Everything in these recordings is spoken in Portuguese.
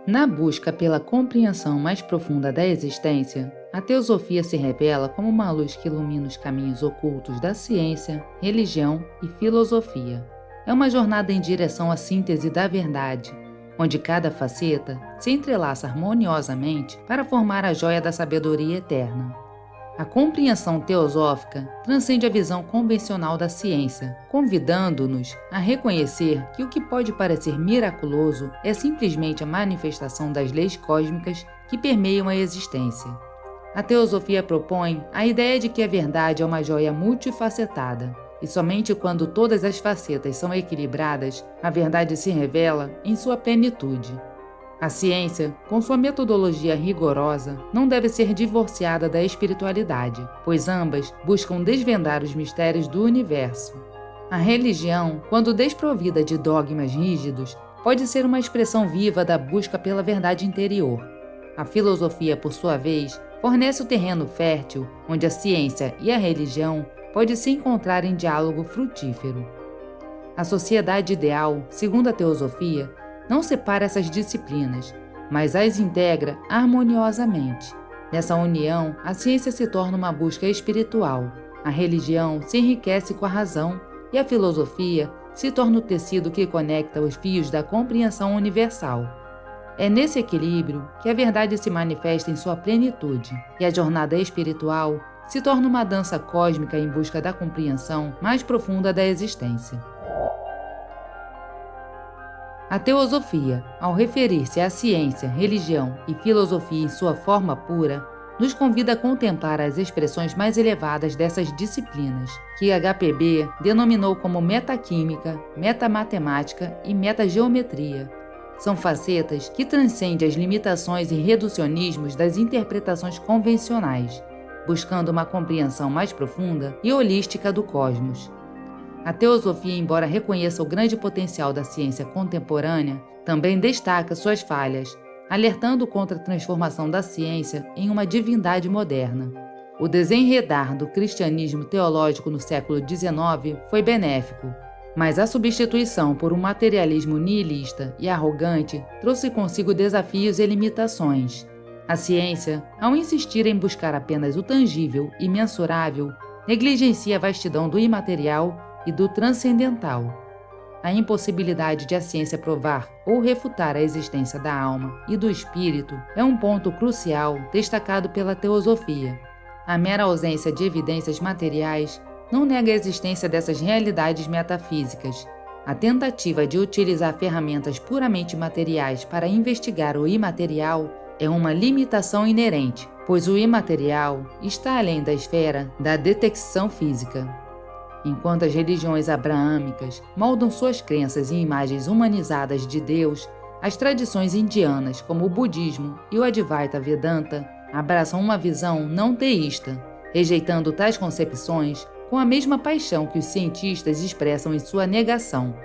Na busca pela compreensão mais profunda da existência, a teosofia se revela como uma luz que ilumina os caminhos ocultos da ciência, religião e filosofia. É uma jornada em direção à síntese da verdade, onde cada faceta se entrelaça harmoniosamente para formar a joia da sabedoria eterna. A compreensão teosófica transcende a visão convencional da ciência, convidando-nos a reconhecer que o que pode parecer miraculoso é simplesmente a manifestação das leis cósmicas que permeiam a existência. A teosofia propõe a ideia de que a verdade é uma joia multifacetada, e somente quando todas as facetas são equilibradas, a verdade se revela em sua plenitude. A ciência, com sua metodologia rigorosa, não deve ser divorciada da espiritualidade, pois ambas buscam desvendar os mistérios do universo. A religião, quando desprovida de dogmas rígidos, pode ser uma expressão viva da busca pela verdade interior. A filosofia, por sua vez, fornece o terreno fértil onde a ciência e a religião podem se encontrar em diálogo frutífero. A sociedade ideal, segundo a teosofia, não separa essas disciplinas, mas as integra harmoniosamente. Nessa união, a ciência se torna uma busca espiritual, a religião se enriquece com a razão e a filosofia se torna o tecido que conecta os fios da compreensão universal. É nesse equilíbrio que a verdade se manifesta em sua plenitude, e a jornada espiritual se torna uma dança cósmica em busca da compreensão mais profunda da existência. A teosofia, ao referir-se à ciência, religião e filosofia em sua forma pura, nos convida a contemplar as expressões mais elevadas dessas disciplinas, que HPB denominou como metaquímica, metamatemática e metageometria. São facetas que transcendem as limitações e reducionismos das interpretações convencionais, buscando uma compreensão mais profunda e holística do cosmos. A teosofia, embora reconheça o grande potencial da ciência contemporânea, também destaca suas falhas, alertando contra a transformação da ciência em uma divindade moderna. O desenredar do cristianismo teológico no século XIX foi benéfico, mas a substituição por um materialismo nihilista e arrogante trouxe consigo desafios e limitações. A ciência, ao insistir em buscar apenas o tangível e mensurável, negligencia a vastidão do imaterial e do transcendental. A impossibilidade de a ciência provar ou refutar a existência da alma e do espírito é um ponto crucial destacado pela teosofia. A mera ausência de evidências materiais não nega a existência dessas realidades metafísicas. A tentativa de utilizar ferramentas puramente materiais para investigar o imaterial é uma limitação inerente, pois o imaterial está além da esfera da detecção física. Enquanto as religiões abraâmicas moldam suas crenças em imagens humanizadas de Deus, as tradições indianas, como o budismo e o Advaita Vedanta, abraçam uma visão não teísta, rejeitando tais concepções com a mesma paixão que os cientistas expressam em sua negação.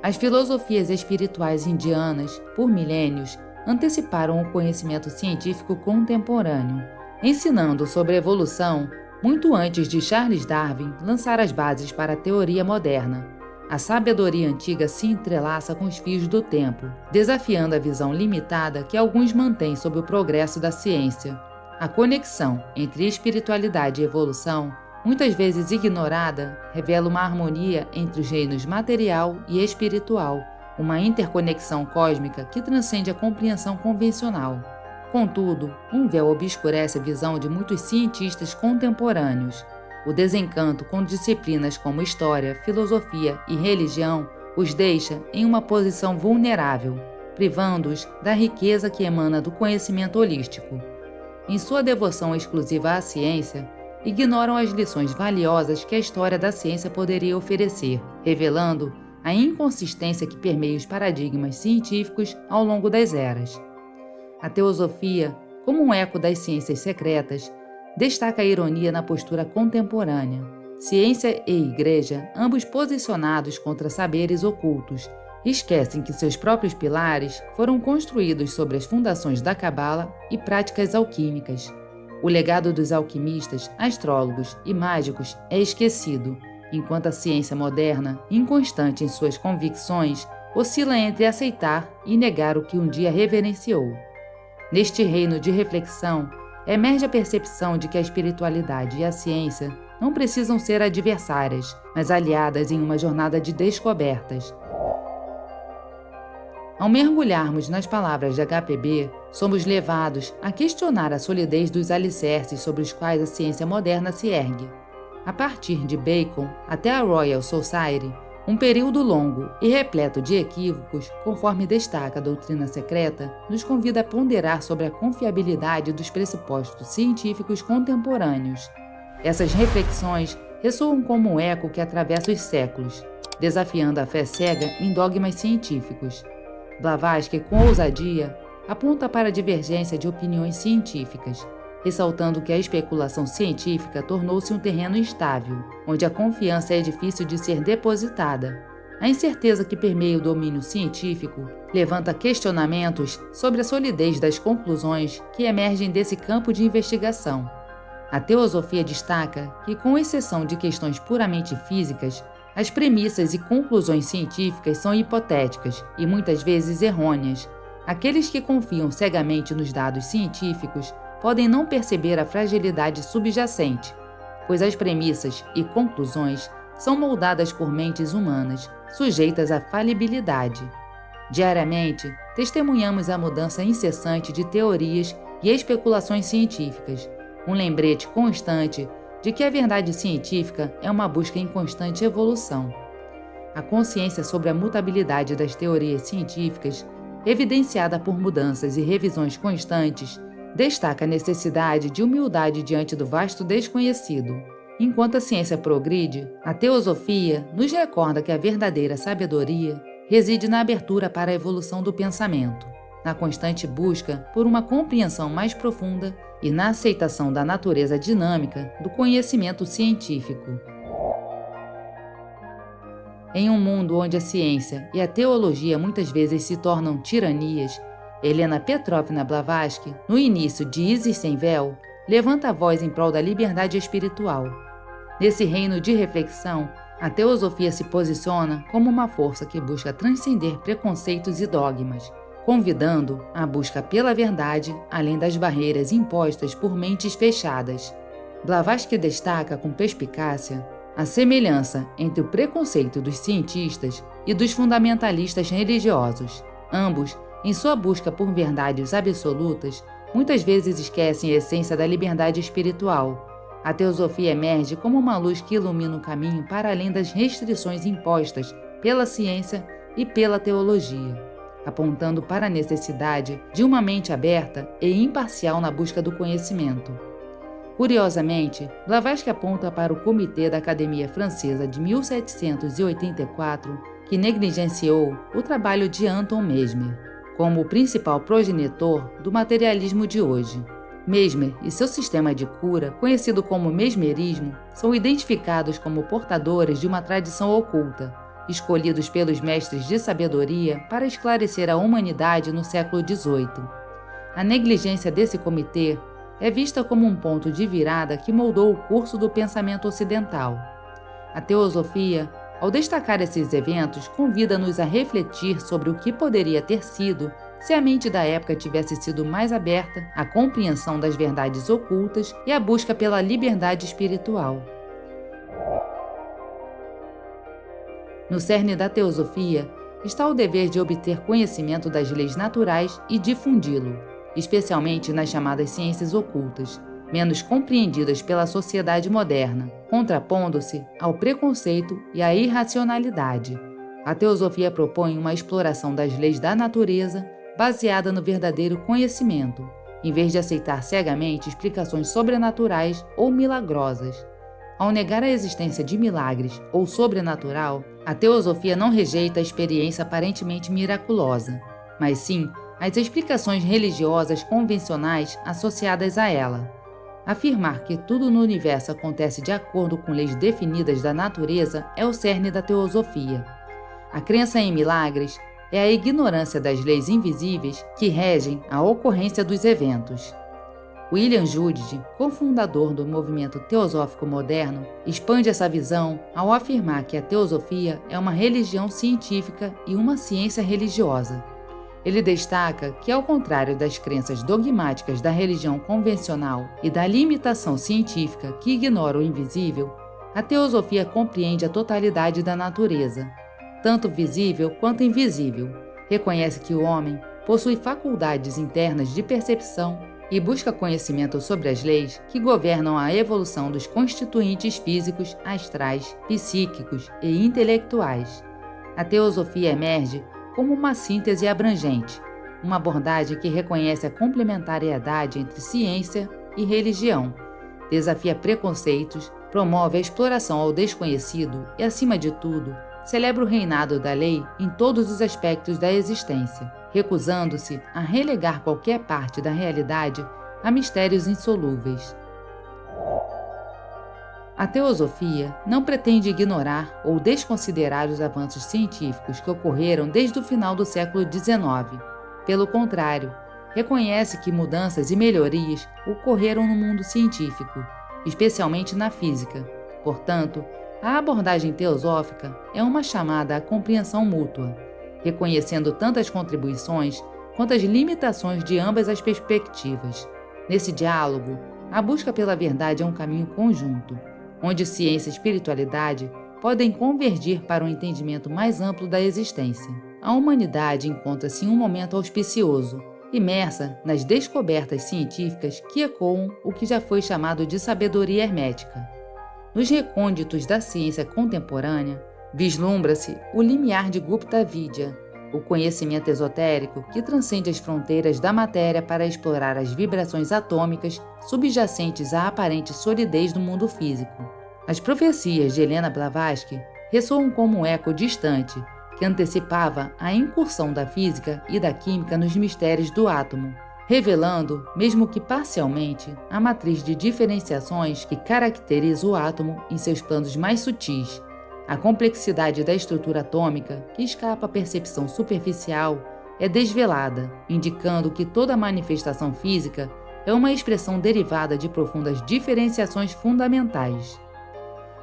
As filosofias espirituais indianas, por milênios, anteciparam o conhecimento científico contemporâneo, ensinando sobre a evolução muito antes de Charles Darwin lançar as bases para a teoria moderna. A sabedoria antiga se entrelaça com os fios do tempo, desafiando a visão limitada que alguns mantêm sobre o progresso da ciência. A conexão entre espiritualidade e evolução, muitas vezes ignorada, revela uma harmonia entre os reinos material e espiritual, uma interconexão cósmica que transcende a compreensão convencional. Contudo, um véu obscurece a visão de muitos cientistas contemporâneos. O desencanto com disciplinas como história, filosofia e religião os deixa em uma posição vulnerável, privando-os da riqueza que emana do conhecimento holístico. Em sua devoção exclusiva à ciência, ignoram as lições valiosas que a história da ciência poderia oferecer, revelando a inconsistência que permeia os paradigmas científicos ao longo das eras. A teosofia, como um eco das ciências secretas, destaca a ironia na postura contemporânea. Ciência e igreja, ambos posicionados contra saberes ocultos, esquecem que seus próprios pilares foram construídos sobre as fundações da cabala e práticas alquímicas. O legado dos alquimistas, astrólogos e mágicos é esquecido, enquanto a ciência moderna, inconstante em suas convicções, oscila entre aceitar e negar o que um dia reverenciou. Neste reino de reflexão, emerge a percepção de que a espiritualidade e a ciência não precisam ser adversárias, mas aliadas em uma jornada de descobertas. Ao mergulharmos nas palavras de HPB, somos levados a questionar a solidez dos alicerces sobre os quais a ciência moderna se ergue. A partir de Bacon até a Royal Society, um período longo e repleto de equívocos, conforme destaca a doutrina secreta, nos convida a ponderar sobre a confiabilidade dos pressupostos científicos contemporâneos. Essas reflexões ressoam como um eco que atravessa os séculos, desafiando a fé cega em dogmas científicos. Blavatsky, com ousadia, aponta para a divergência de opiniões científicas, ressaltando que a especulação científica tornou-se um terreno instável, onde a confiança é difícil de ser depositada. A incerteza que permeia o domínio científico levanta questionamentos sobre a solidez das conclusões que emergem desse campo de investigação. A teosofia destaca que, com exceção de questões puramente físicas, as premissas e conclusões científicas são hipotéticas e muitas vezes errôneas. Aqueles que confiam cegamente nos dados científicos podem não perceber a fragilidade subjacente, pois as premissas e conclusões são moldadas por mentes humanas, sujeitas à falibilidade. Diariamente, testemunhamos a mudança incessante de teorias e especulações científicas, um lembrete constante de que a verdade científica é uma busca em constante evolução. A consciência sobre a mutabilidade das teorias científicas, evidenciada por mudanças e revisões constantes, destaca a necessidade de humildade diante do vasto desconhecido. Enquanto a ciência progride, a teosofia nos recorda que a verdadeira sabedoria reside na abertura para a evolução do pensamento, na constante busca por uma compreensão mais profunda e na aceitação da natureza dinâmica do conhecimento científico. Em um mundo onde a ciência e a teologia muitas vezes se tornam tiranias, Helena Petrovna Blavatsky, no início de Isis Sem Véu, levanta a voz em prol da liberdade espiritual. Nesse reino de reflexão, a teosofia se posiciona como uma força que busca transcender preconceitos e dogmas, convidando à busca pela verdade além das barreiras impostas por mentes fechadas. Blavatsky destaca com perspicácia a semelhança entre o preconceito dos cientistas e dos fundamentalistas religiosos. Ambos, em sua busca por verdades absolutas, muitas vezes esquecem a essência da liberdade espiritual. A teosofia emerge como uma luz que ilumina o caminho para além das restrições impostas pela ciência e pela teologia, apontando para a necessidade de uma mente aberta e imparcial na busca do conhecimento. Curiosamente, Blavatsky aponta para o Comitê da Academia Francesa de 1784, que negligenciou o trabalho de Anton Mesmer como o principal progenitor do materialismo de hoje. Mesmer e seu sistema de cura, conhecido como mesmerismo, são identificados como portadores de uma tradição oculta, escolhidos pelos mestres de sabedoria para esclarecer a humanidade no século XVIII. A negligência desse comitê é vista como um ponto de virada que moldou o curso do pensamento ocidental. A teosofia, ao destacar esses eventos, convida-nos a refletir sobre o que poderia ter sido se a mente da época tivesse sido mais aberta à compreensão das verdades ocultas e à busca pela liberdade espiritual. No cerne da teosofia está o dever de obter conhecimento das leis naturais e difundi-lo, especialmente nas chamadas ciências ocultas, menos compreendidas pela sociedade moderna, contrapondo-se ao preconceito e à irracionalidade. A teosofia propõe uma exploração das leis da natureza baseada no verdadeiro conhecimento, em vez de aceitar cegamente explicações sobrenaturais ou milagrosas. Ao negar a existência de milagres ou sobrenatural, a teosofia não rejeita a experiência aparentemente miraculosa, mas sim as explicações religiosas convencionais associadas a ela. Afirmar que tudo no universo acontece de acordo com leis definidas da natureza é o cerne da teosofia. A crença em milagres é a ignorância das leis invisíveis que regem a ocorrência dos eventos. William Jude, cofundador do movimento teosófico moderno, expande essa visão ao afirmar que a teosofia é uma religião científica e uma ciência religiosa. Ele destaca que, ao contrário das crenças dogmáticas da religião convencional e da limitação científica que ignora o invisível, a teosofia compreende a totalidade da natureza, tanto visível quanto invisível. Reconhece que o homem possui faculdades internas de percepção e busca conhecimento sobre as leis que governam a evolução dos constituintes físicos, astrais, psíquicos e intelectuais. A teosofia emerge como uma síntese abrangente, uma abordagem que reconhece a complementariedade entre ciência e religião, desafia preconceitos, promove a exploração ao desconhecido e, acima de tudo, celebra o reinado da lei em todos os aspectos da existência, recusando-se a relegar qualquer parte da realidade a mistérios insolúveis. A teosofia não pretende ignorar ou desconsiderar os avanços científicos que ocorreram desde o final do século XIX. Pelo contrário, reconhece que mudanças e melhorias ocorreram no mundo científico, especialmente na física. Portanto, a abordagem teosófica é uma chamada à compreensão mútua, reconhecendo tanto as contribuições quanto as limitações de ambas as perspectivas. Nesse diálogo, a busca pela verdade é um caminho conjunto, onde ciência e espiritualidade podem convergir para um entendimento mais amplo da existência. A humanidade encontra-se em um momento auspicioso, imersa nas descobertas científicas que ecoam o que já foi chamado de sabedoria hermética. Nos recônditos da ciência contemporânea, vislumbra-se o limiar de Gupta Vidya, o conhecimento esotérico que transcende as fronteiras da matéria para explorar as vibrações atômicas subjacentes à aparente solidez do mundo físico. As profecias de Helena Blavatsky ressoam como um eco distante que antecipava a incursão da física e da química nos mistérios do átomo, revelando, mesmo que parcialmente, a matriz de diferenciações que caracteriza o átomo em seus planos mais sutis. A complexidade da estrutura atômica, que escapa à percepção superficial, é desvelada, indicando que toda manifestação física é uma expressão derivada de profundas diferenciações fundamentais.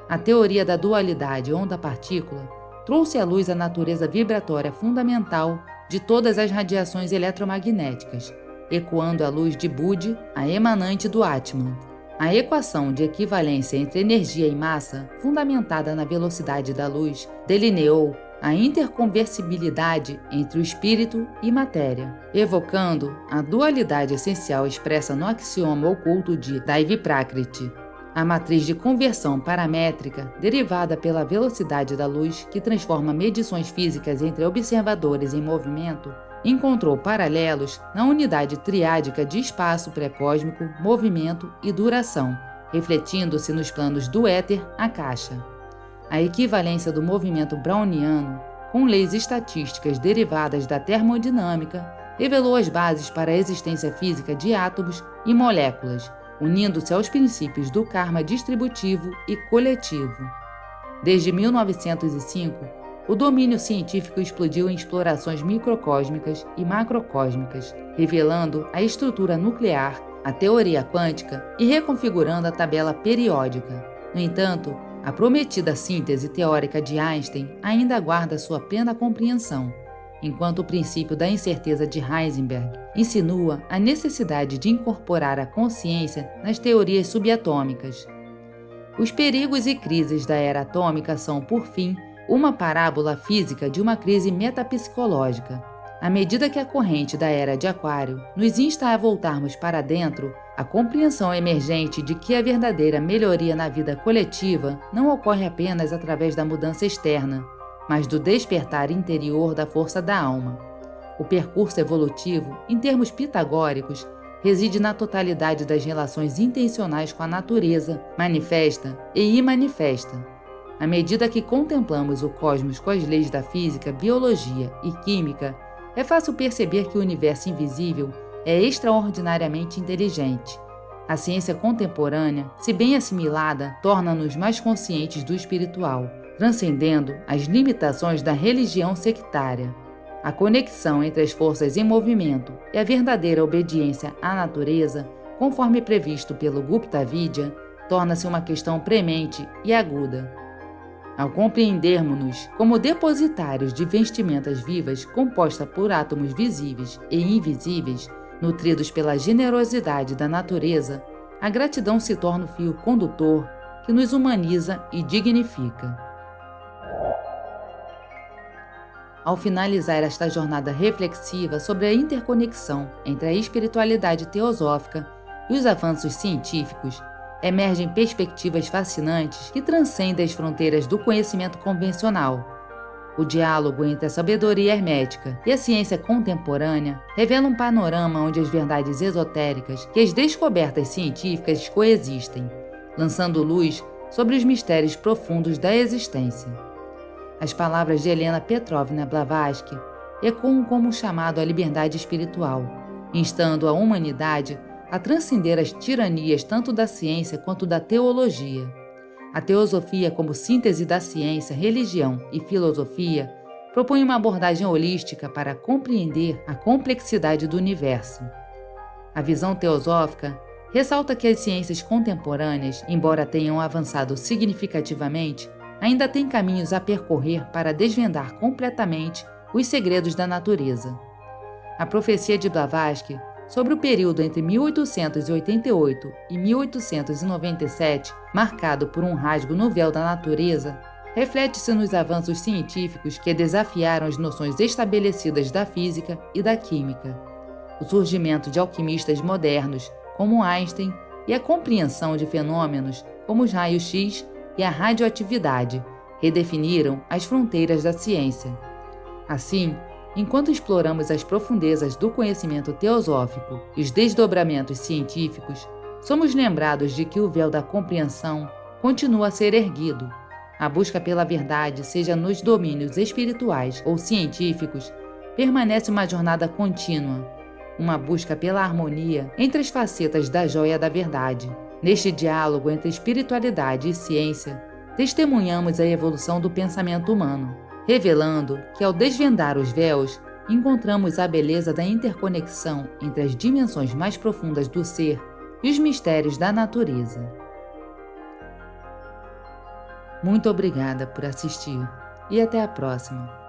A teoria da dualidade onda-partícula trouxe à luz a natureza vibratória fundamental de todas as radiações eletromagnéticas, ecoando a luz de Bode, a emanante do Atman. A equação de equivalência entre energia e massa, fundamentada na velocidade da luz, delineou a interconversibilidade entre o espírito e matéria, evocando a dualidade essencial expressa no axioma oculto de Daiviprakriti, a matriz de conversão paramétrica derivada pela velocidade da luz que transforma medições físicas entre observadores em movimento, encontrou paralelos na unidade triádica de espaço pré-cósmico, movimento e duração, refletindo-se nos planos do éter, a caixa. A equivalência do movimento browniano, com leis estatísticas derivadas da termodinâmica, revelou as bases para a existência física de átomos e moléculas, unindo-se aos princípios do karma distributivo e coletivo. Desde 1905, o domínio científico explodiu em explorações microcósmicas e macrocósmicas, revelando a estrutura nuclear, a teoria quântica e reconfigurando a tabela periódica. No entanto, a prometida síntese teórica de Einstein ainda aguarda sua plena compreensão, enquanto o princípio da incerteza de Heisenberg insinua a necessidade de incorporar a consciência nas teorias subatômicas. Os perigos e crises da era atômica são, por fim, uma parábola física de uma crise metapsicológica. À medida que a corrente da era de Aquário nos insta a voltarmos para dentro, a compreensão emergente de que a verdadeira melhoria na vida coletiva não ocorre apenas através da mudança externa, mas do despertar interior da força da alma. O percurso evolutivo, em termos pitagóricos, reside na totalidade das relações intencionais com a natureza, manifesta e imanifesta. À medida que contemplamos o cosmos com as leis da física, biologia e química, é fácil perceber que o universo invisível é extraordinariamente inteligente. A ciência contemporânea, se bem assimilada, torna-nos mais conscientes do espiritual, transcendendo as limitações da religião sectária. A conexão entre as forças em movimento e a verdadeira obediência à natureza conforme previsto pelo Gupta Vidya, torna-se uma questão premente e aguda. Ao compreendermos-nos como depositários de vestimentas vivas composta por átomos visíveis e invisíveis, nutridos pela generosidade da natureza, a gratidão se torna o fio condutor que nos humaniza e dignifica. Ao finalizar esta jornada reflexiva sobre a interconexão entre a espiritualidade teosófica e os avanços científicos, emergem perspectivas fascinantes que transcendem as fronteiras do conhecimento convencional. O diálogo entre a sabedoria hermética e a ciência contemporânea revela um panorama onde as verdades esotéricas e as descobertas científicas coexistem, lançando luz sobre os mistérios profundos da existência. As palavras de Helena Petrovna Blavatsky ecoam como um chamado à liberdade espiritual, instando a humanidade a transcender as tiranias tanto da ciência quanto da teologia. A teosofia, como síntese da ciência, religião e filosofia, propõe uma abordagem holística para compreender a complexidade do universo. A visão teosófica ressalta que as ciências contemporâneas, embora tenham avançado significativamente, ainda têm caminhos a percorrer para desvendar completamente os segredos da natureza. A profecia de Blavatsky sobre o período entre 1888 e 1897, marcado por um rasgo no véu da natureza, reflete-se nos avanços científicos que desafiaram as noções estabelecidas da física e da química, o surgimento de alquimistas modernos, como Einstein, e a compreensão de fenômenos como os raios-x e a radioatividade redefiniram as fronteiras da ciência. Assim, enquanto exploramos as profundezas do conhecimento teosófico e os desdobramentos científicos, somos lembrados de que o véu da compreensão continua a ser erguido. A busca pela verdade, seja nos domínios espirituais ou científicos, permanece uma jornada contínua, uma busca pela harmonia entre as facetas da joia da verdade. Neste diálogo entre espiritualidade e ciência, testemunhamos a evolução do pensamento humano, revelando que, ao desvendar os véus, encontramos a beleza da interconexão entre as dimensões mais profundas do ser e os mistérios da natureza. Muito obrigada por assistir e até a próxima!